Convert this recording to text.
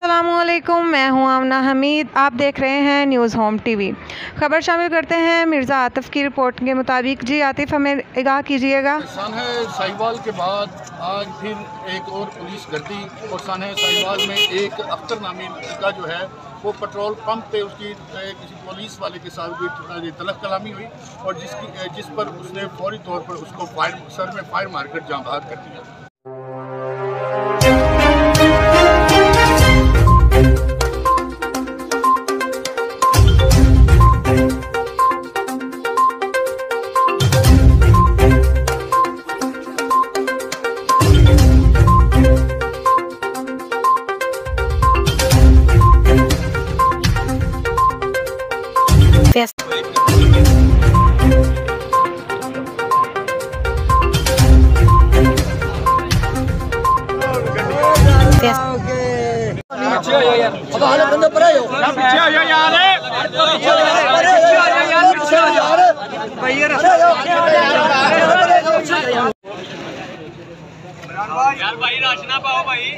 अस्सलामुअलैकुम, मैं हूं आमना हमीद। आप देख रहे हैं न्यूज़ होम टीवी। खबर शामिल करते हैं मिर्ज़ा आतिफ़ की रिपोर्ट के मुताबिक। जी आतिफ़, हमें आगाह कीजिएगा। सान्हे साहिवाल के बाद आज फिर एक और पुलिस गर्दी और सान्हे साहिवाल में एक अख्तर नामी लड़का जो है वो पेट्रोल पंप पे उसकी किसी पुलिस वाले के साथ भी तलब कलामी हुई और जिस पर उसने फौरी तौर पर उसको सर में फायर मारकर जाँ बहक कर दिया। यार भाई राशना पाओ भाई।